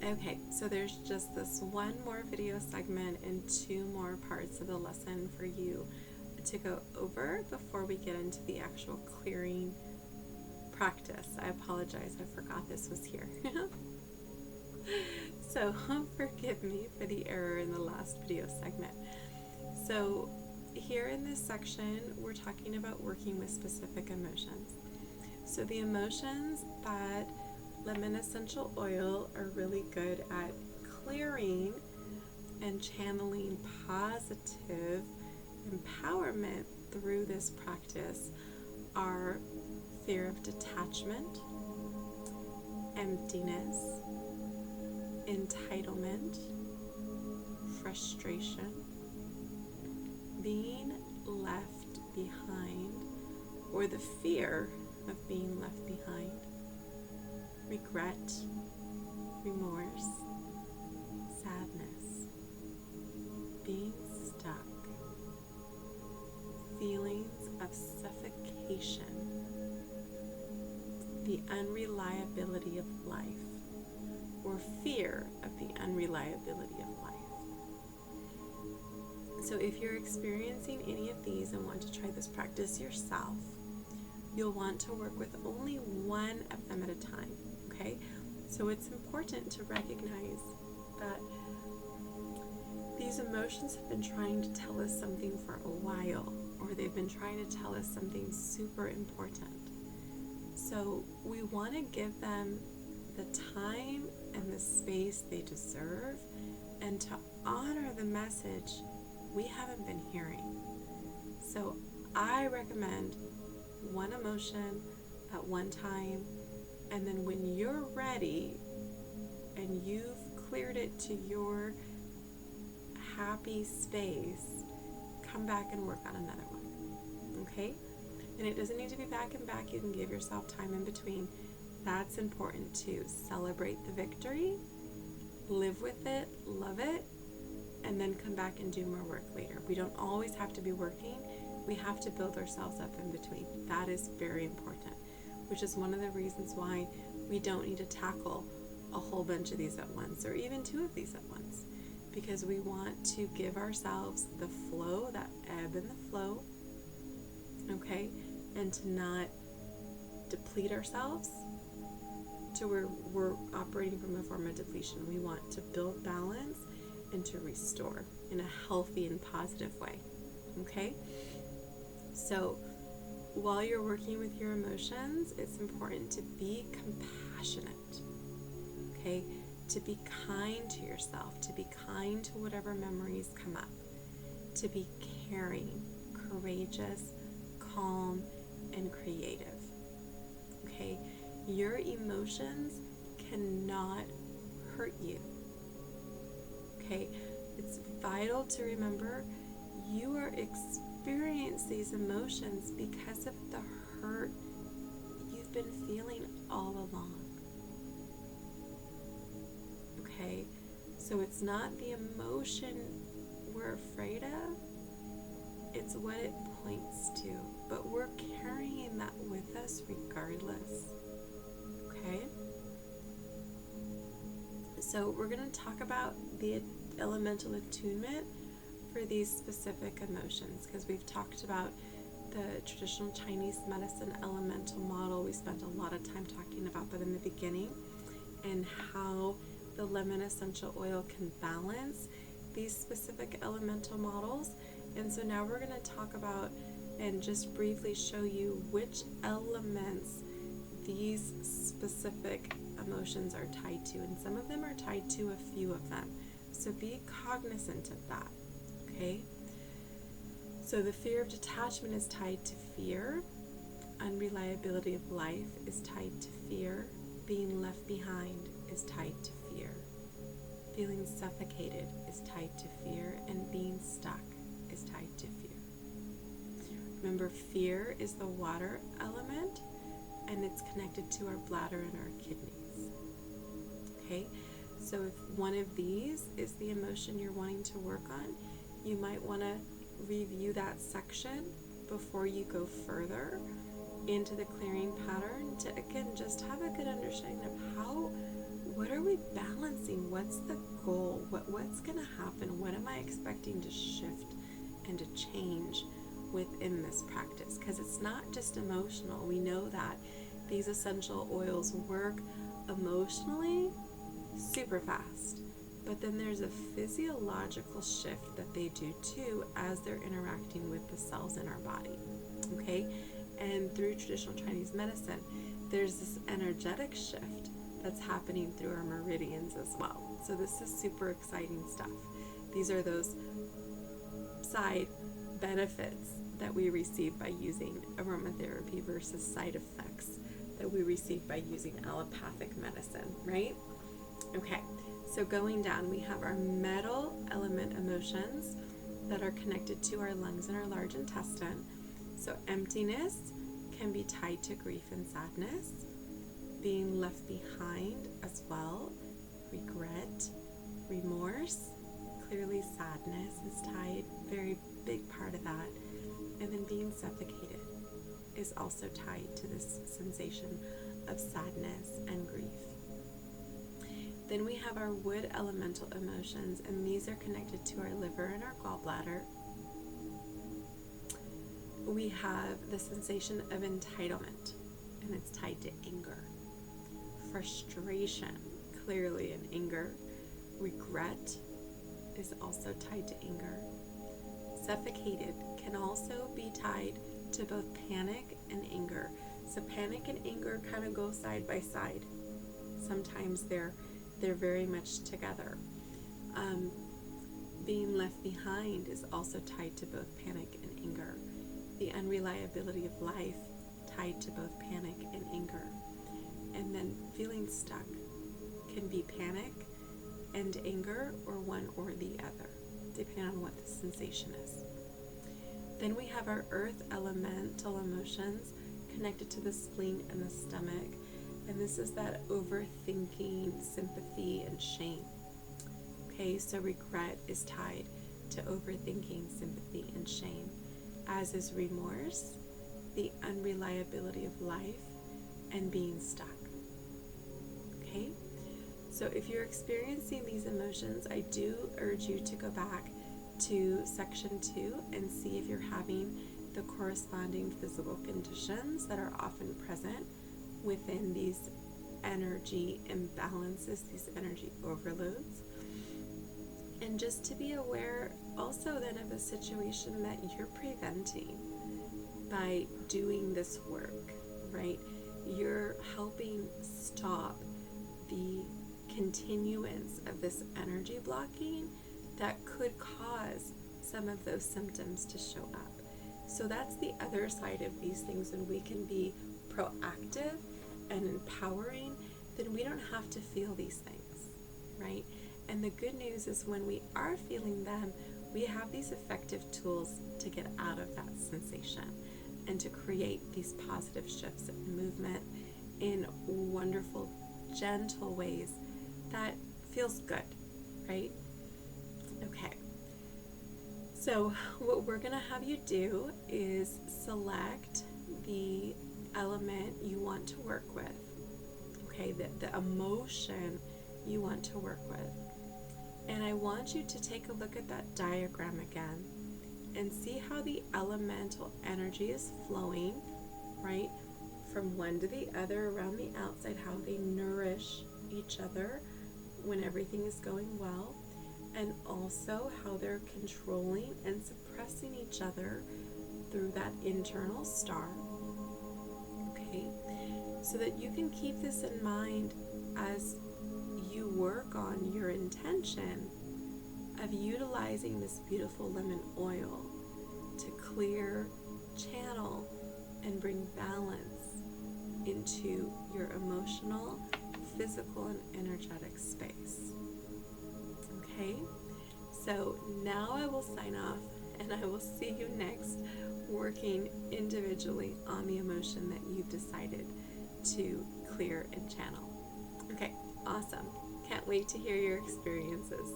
Okay, so there's just this one more video segment and two more parts of the lesson for you to go over before we get into the actual clearing practice. I apologize, I forgot this was here. So forgive me for the error in the last video segment. So here in this section, we're talking about working with specific emotions. So the emotions that lemon essential oil are really good at clearing and channeling positive empowerment through this practice are fear of detachment, emptiness, entitlement, frustration, being left behind, or the fear of being left behind, regret, remorse, sadness, being stuck, feelings of suffocation, the unreliability of life, or fear of the unreliability of life. So if you're experiencing any of these and want to try this practice yourself, you'll want to work with only one of them at a time, okay? So it's important to recognize that these emotions have been trying to tell us something for a while, or they've been trying to tell us something super important. So we want to give them the time and the space they deserve, and to honor the message we haven't been hearing. So I recommend one emotion at one time, and then when you're ready and you've cleared it to your happy space, come back and work on another one, okay? And it doesn't need to be back and back. You can give yourself time in between. That's important too. Celebrate the victory, live with it, love it, and then come back and do more work later. We don't always have to be working. We have to build ourselves up in between. That is very important, which is one of the reasons why we don't need to tackle a whole bunch of these at once, or even two of these at once, because we want to give ourselves the flow, that ebb and the flow, okay, and to not deplete ourselves to where we're operating from a form of depletion. We want to build balance and to restore in a healthy and positive way, okay? So while you're working with your emotions, it's important to be compassionate, okay? To be kind to yourself, to be kind to whatever memories come up, to be caring, courageous, calm, and creative, okay? Your emotions cannot hurt you, okay? It's vital to remember you are experiencing these emotions because of the hurt you've been feeling all along, okay? So it's not the emotion we're afraid of, it's what it points to, but we're carrying that with us regardless, okay? So we're going to talk about the elemental attunement for these specific emotions, because we've talked about the traditional Chinese medicine elemental model. We spent a lot of time talking about that in the beginning, and how the lemon essential oil can balance these specific elemental models. And so now we're going to talk about and just briefly show you which elements these specific emotions are tied to, and some of them are tied to a few of them. So be cognizant of that, okay? So the fear of detachment is tied to fear, unreliability of life is tied to fear, being left behind is tied to fear, feeling suffocated is tied to fear, and being stuck is tied to fear. Remember, fear is the water element, and it's connected to our bladder and our kidneys, okay? So if one of these is the emotion you're wanting to work on, you might want to review that section before you go further into the clearing pattern to, again, just have a good understanding of what are we really balancing what's the goal, what's going to happen, what am I expecting to shift and to change within this practice, because it's not just emotional. We know that these essential oils work emotionally super fast, but then there's a physiological shift that they do too as they're interacting with the cells in our body. Okay, and through traditional Chinese medicine, there's this energetic shift that's happening through our meridians as well. So this is super exciting stuff. These are those side benefits that we receive by using aromatherapy versus side effects that we receive by using allopathic medicine, right? Okay, so going down, we have our metal element emotions that are connected to our lungs and our large intestine. So emptiness can be tied to grief and sadness, being left behind as well, regret, remorse, clearly sadness is tied, very big part of that, and then being suffocated is also tied to this sensation of sadness and grief. Then we have our wood elemental emotions, and these are connected to our liver and our gallbladder. We have the sensation of entitlement, and it's tied to anger. Frustration, clearly in anger. Regret is also tied to anger. Suffocated can also be tied to both panic and anger. So panic and anger kind of go side by side. Sometimes they're very much together. Being left behind is also tied to both panic and anger. The unreliability of life tied to both panic and anger. And then feeling stuck can be panic and anger, or one or the other, depending on what the sensation is. Then we have our earth elemental emotions connected to the spleen and the stomach. And this is that overthinking, sympathy, and shame. Okay, so regret is tied to overthinking, sympathy, and shame, as is remorse, the unreliability of life, and being stuck. Okay, so if you're experiencing these emotions, I do urge you to go back to section 2 and see if you're having the corresponding physical conditions that are often present within these energy imbalances, these energy overloads. And just to be aware also then of the situation that you're preventing by doing this work, right? You're helping stop the continuance of this energy blocking that could cause some of those symptoms to show up. So that's the other side of these things. When we can be proactive and empowering, then we don't have to feel these things, right? And the good news is when we are feeling them, we have these effective tools to get out of that sensation and to create these positive shifts and movement in wonderful, gentle ways that feels good, right? Okay. So what we're going to have you do is select the element you want to work with, okay, the emotion you want to work with. And I want you to take a look at that diagram again and see how the elemental energy is flowing, right, from one to the other around the outside, how they nourish each other when everything is going well, and also how they're controlling and suppressing each other through that internal star. Okay, so that you can keep this in mind as you work on your intention of utilizing this beautiful lemon oil to clear, channel, and bring balance into your emotional, physical, and energetic space. Okay, so now I will sign off, and I will see you next working individually on the emotion that you've decided to clear and channel. Okay, awesome. Can't wait to hear your experiences.